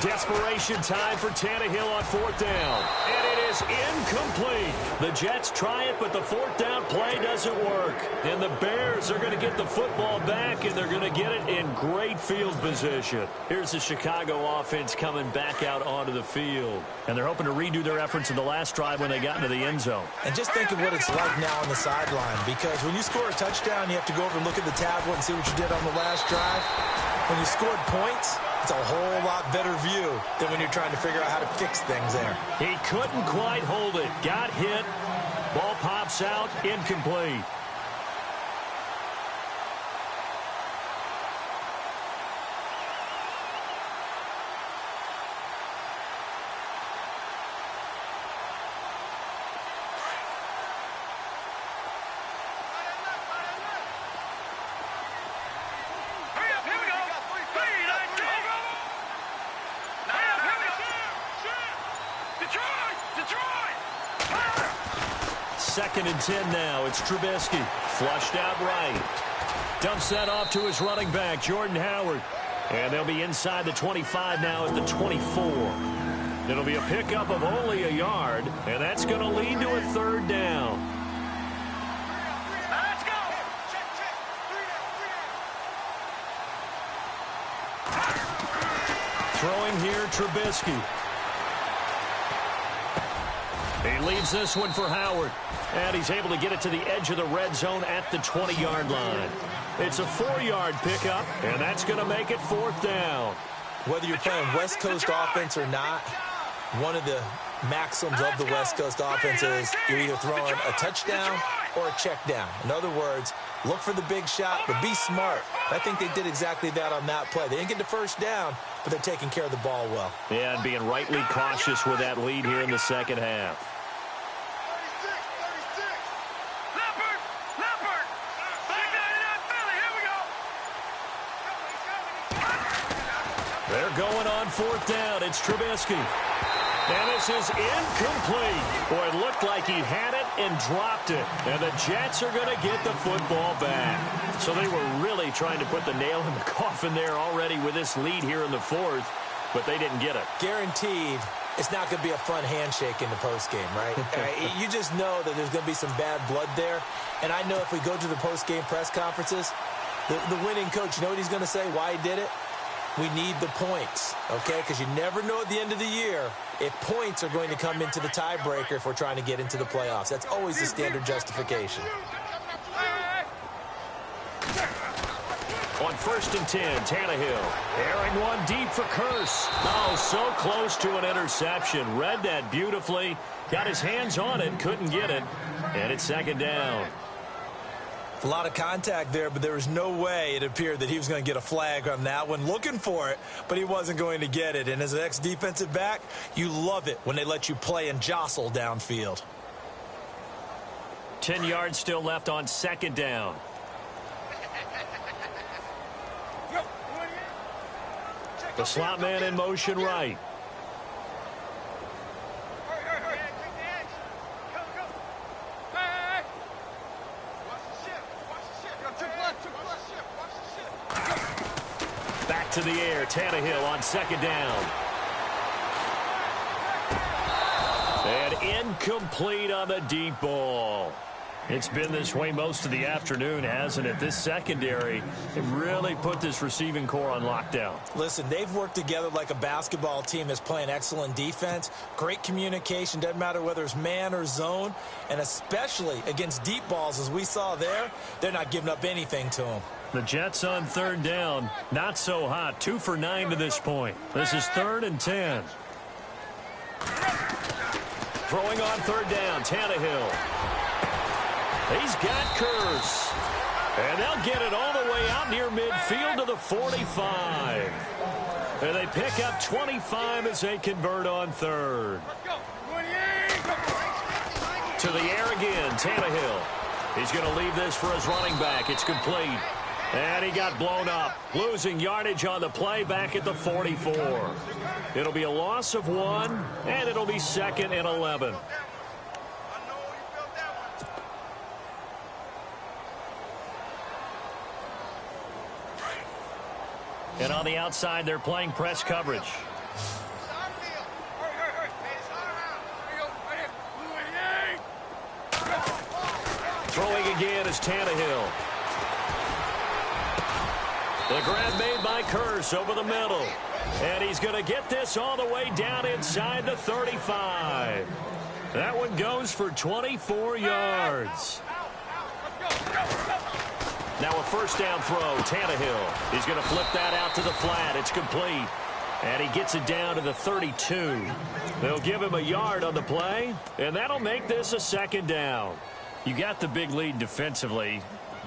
[SPEAKER 3] Desperation time for Tannehill on 4th down. And it is incomplete. The Jets try it, but the 4th down play doesn't work. And the Bears are going to get the football back, and they're going to get it in great field position. Here's the Chicago offense coming back out onto the field. And they're hoping to redo their efforts in the last drive when they got into the end zone.
[SPEAKER 4] And just think of what it's like now on the sideline, because when you score a touchdown, you have to go over and look at the tablet and see what you did on the last drive. When you scored points, it's a whole lot better view than when you're trying to figure out how to fix things there.
[SPEAKER 3] He couldn't quite hold it. Got hit. Ball pops out. Incomplete. Second and 10 now. It's Trubisky. Flushed out right. Dumps that off to his running back, Jordan Howard. And they'll be inside the 25 now at the 24. It'll be a pickup of only a yard, and that's going to lead to a 3rd down.
[SPEAKER 5] Let's go.
[SPEAKER 3] Throwing here, Trubisky. He leaves this one for Howard. And he's able to get it to the edge of the red zone at the 20-yard line. It's a 4-yard pickup, and that's going to make it 4th down.
[SPEAKER 4] Whether you're playing West Coast offense or not, one of the maxims of the West Coast offense is you're either throwing a touchdown or a check down. In other words, look for the big shot, but be smart. I think they did exactly that on that play. They didn't get the first down, but they're taking care of the ball well.
[SPEAKER 3] Yeah, and being rightly cautious with that lead here in the second half. on fourth down. It's Trubisky. And this is incomplete. Boy, it looked like he had it and dropped it. And the Jets are going to get the football back. So they were really trying to put the nail in the coffin there already with this lead here in the fourth, but they didn't get it.
[SPEAKER 4] Guaranteed it's not going to be a fun handshake in the postgame, right? You just know that there's going to be some bad blood there. And I know if we go to the postgame press conferences, the winning coach, you know what he's going to say, why he did it? We need the points, okay? Because you never know at the end of the year if points are going to come into the tiebreaker if we're trying to get into the playoffs. That's always the standard justification.
[SPEAKER 3] On 1st and 10, Tannehill airing one deep for Curse. Oh, so close to an interception. Read that beautifully. Got his hands on it, couldn't get it. And it's 2nd down.
[SPEAKER 4] A lot of contact there, but there was no way it appeared that he was going to get a flag on that one. Looking for it, but he wasn't going to get it. And as an ex-defensive back, you love it when they let you play and jostle downfield.
[SPEAKER 3] 10 yards still left on 2nd down. The slot man in motion right. Back to the air, Tannehill on 2nd down. And incomplete on the deep ball. It's been this way most of the afternoon, hasn't it? This secondary, it really put this receiving core on lockdown.
[SPEAKER 4] Listen, they've worked together like a basketball team that's playing excellent defense. Great communication, doesn't matter whether it's man or zone. And especially against deep balls, as we saw there, they're not giving up anything to them.
[SPEAKER 3] The Jets on 3rd down, not so hot. 2 for 9 to this point. This is 3rd and 10. Throwing on 3rd down, Tannehill. He's got Curse. And they'll get it all the way out near midfield to the 45. And they pick up 25 as they convert on 3rd. To the air again, Tannehill. He's going to leave this for his running back. It's complete. And he got blown up, losing yardage on the play back at the 44. It'll be a loss of 1, and it'll be 2nd and 11. And on the outside, they're playing press coverage. Throwing again is Tannehill. The grab made by Curse over the middle. And he's going to get this all the way down inside the 35. That one goes for 24 yards. Now a 1st down throw, Tannehill. He's going to flip that out to the flat. It's complete. And he gets it down to the 32. They'll give him a yard on the play, and that'll make this a 2nd down. You got the big lead defensively.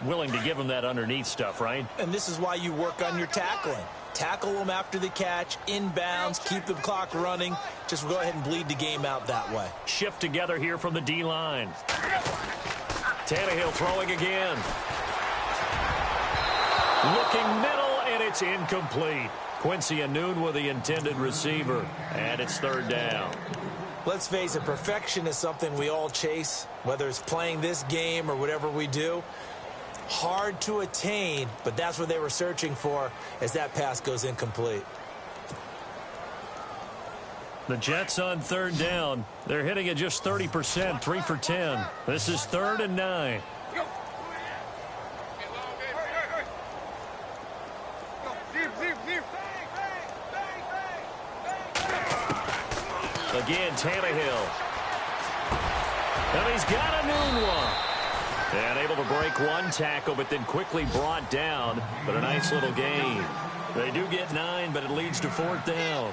[SPEAKER 3] Willing to give him that underneath stuff, right?
[SPEAKER 4] And this is why you work on your tackling. Tackle them after the catch, inbounds, keep the clock running. Just go ahead and bleed the game out that way.
[SPEAKER 3] Shift together here from the D-line. Tannehill throwing again. Looking middle, and it's incomplete. Quincy Anoon with the intended receiver, and it's 3rd down.
[SPEAKER 4] Let's face it, perfection is something we all chase, whether it's playing this game or whatever we do. Hard to attain, but that's what they were searching for as that pass goes incomplete.
[SPEAKER 3] The Jets on 3rd down. They're hitting at just 30%, 3 for 10. This is 3rd and 9. Again, Tannehill. And he's got a new one. And able to break one tackle, but then quickly brought down. But a nice little gain. They do get 9, but it leads to 4th down.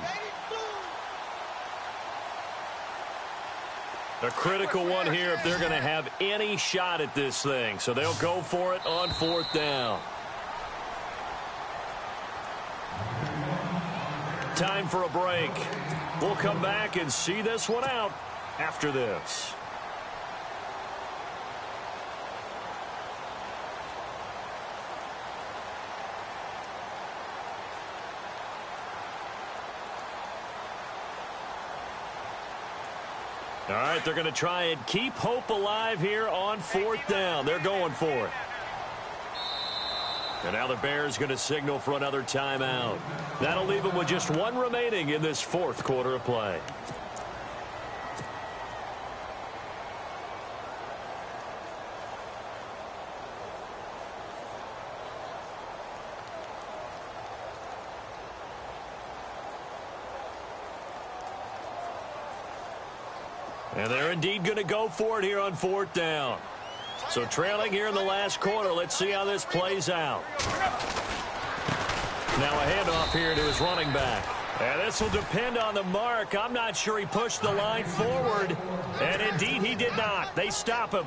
[SPEAKER 3] A critical one here if they're going to have any shot at this thing. So they'll go for it on 4th down. Time for a break. We'll come back and see this one out after this. All right, they're going to try and keep hope alive here on 4th down. They're going for it. And now the Bears going to signal for another timeout. That'll leave them with just one remaining in this 4th quarter of play. And they're indeed going to go for it here on 4th down. So trailing here in the last quarter. Let's see how this plays out. Now a handoff here to his running back. And this will depend on the mark. I'm not sure he pushed the line forward. And indeed he did not. They stop him.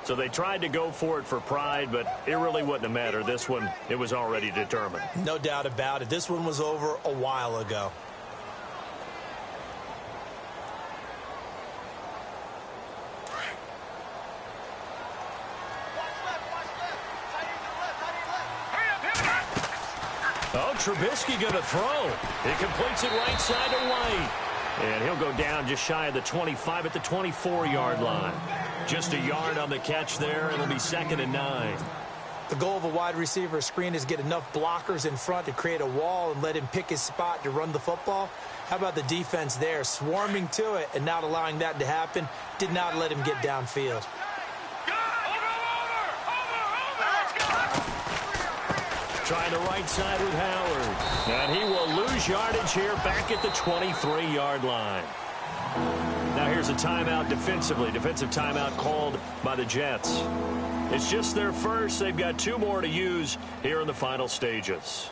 [SPEAKER 3] So they tried to go for it for pride, but it really wouldn't have mattered. This one, it was already determined.
[SPEAKER 4] No doubt about it. This one was over a while ago.
[SPEAKER 3] Oh, Trubisky going to throw. He completes it right side to White. And he'll go down just shy of the 25 at the 24-yard line. Just a yard on the catch there. It'll be 2nd and 9.
[SPEAKER 4] The goal of a wide receiver screen is get enough blockers in front to create a wall and let him pick his spot to run the football. How about the defense there, swarming to it and not allowing that to happen? Did not let him get downfield.
[SPEAKER 3] Trying the right side with Howard. And he will lose yardage here back at the 23-yard line. Now here's a timeout defensively. Defensive timeout called by the Jets. It's just their first. They've got 2 more to use here in the final stages.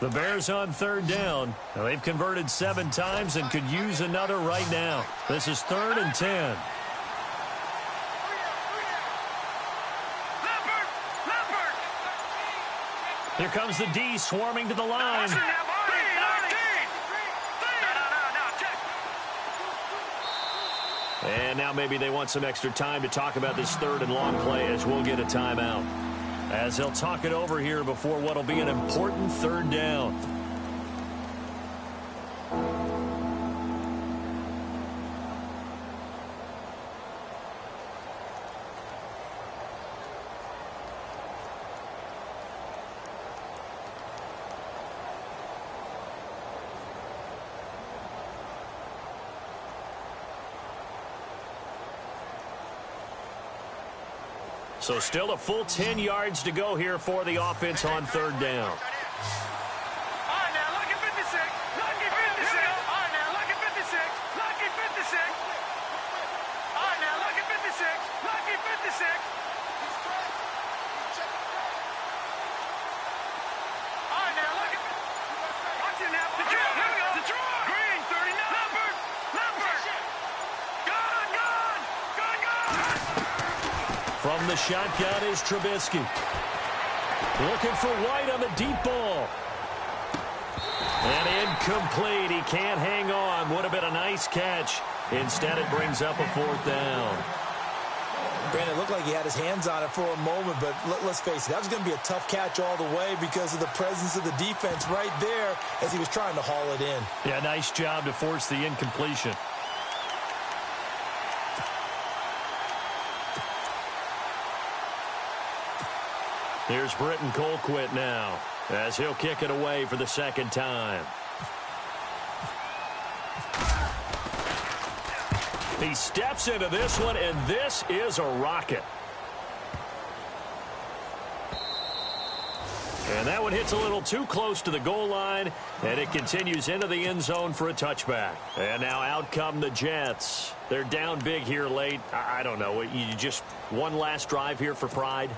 [SPEAKER 3] The Bears on 3rd down. Now they've converted 7 times and could use another right now. This is 3rd and 10. Here comes the D swarming to the line. And now maybe they want some extra time to talk about this 3rd and long play as we'll get a timeout. As they'll talk it over here before what will be an important 3rd down. So still a full 10 yards to go here for the offense on 3rd down. From the shotgun is Trubisky. Looking for White on the deep ball. And incomplete. He can't hang on. Would have been a nice catch. Instead, it brings up a 4th down.
[SPEAKER 4] Brandon, it looked like he had his hands on it for a moment, but let's face it, that was going to be a tough catch all the way because of the presence of the defense right there as he was trying to haul it in.
[SPEAKER 3] Yeah, nice job to force the incompletion. Here's Britton Colquitt now as he'll kick it away for the 2nd time. He steps into this one, and this is a rocket. And that one hits a little too close to the goal line, and it continues into the end zone for a touchback. And now out come the Jets. They're down big here late. I don't know. You just one last drive here for pride?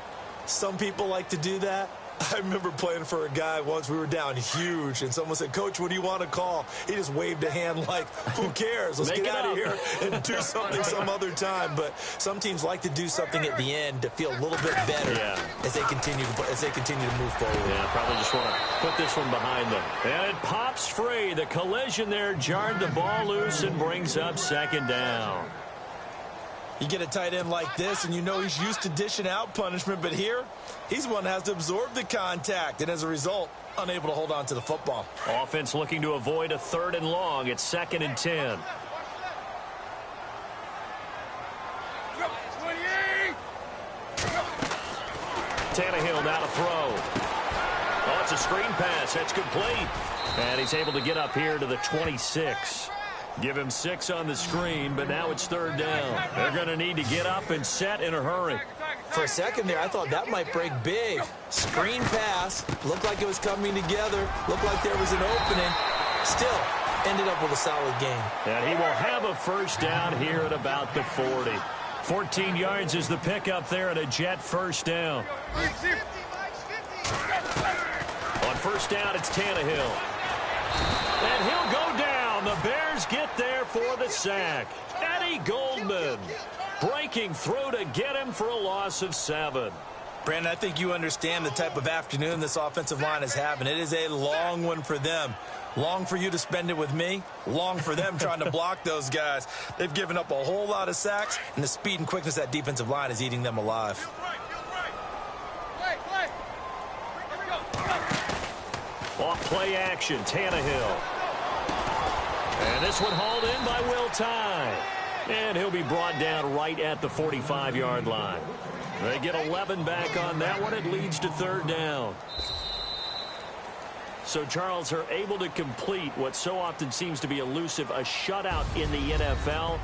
[SPEAKER 4] Some people like to do that. I remember playing for a guy once. We were down huge, and someone said, "Coach, what do you want to call?" He just waved a hand like, "Who cares? Let's get out of here and do something some other time." But some teams like to do something at the end to feel a little bit better as they continue to move forward.
[SPEAKER 3] Yeah, probably just want to put this one behind them. And it pops free. The collision there jarred the ball loose and brings up second down.
[SPEAKER 4] You get a tight end like this, and you know he's used to dishing out punishment, but here, he's one that has to absorb the contact, and as a result, unable to hold on to the football.
[SPEAKER 3] Offense looking to avoid a 3rd and long. It's 2nd and 10. Tannehill now to throw. Oh, it's a screen pass. That's complete. And he's able to get up here to the 26. Give him 6 on the screen, but now it's 3rd down. They're going to need to get up and set in a hurry.
[SPEAKER 4] For a second there, I thought that might break big. Screen pass. Looked like it was coming together. Looked like there was an opening. Still, ended up with a solid game.
[SPEAKER 3] And he will have a 1st down here at about the 40. 14 yards is the pickup there at a Jet 1st down. On 1st down, it's Tannehill. And he'll go down. The Bears get there for the sack. Eddie Goldman breaking through to get him for a loss of 7.
[SPEAKER 4] Brandon, I think you understand the type of afternoon this offensive line is having. It is a long one for them. Long for you to spend it with me. Long for them trying to block those guys. They've given up a whole lot of sacks, and the speed and quickness of that defensive line is eating them alive.
[SPEAKER 3] Off play action, Tannehill. And this one hauled in by Will Tye. And he'll be brought down right at the 45-yard line. They get 11 back on that one. It leads to 3rd down. So, Charles, are able to complete what so often seems to be elusive, a shutout in the NFL.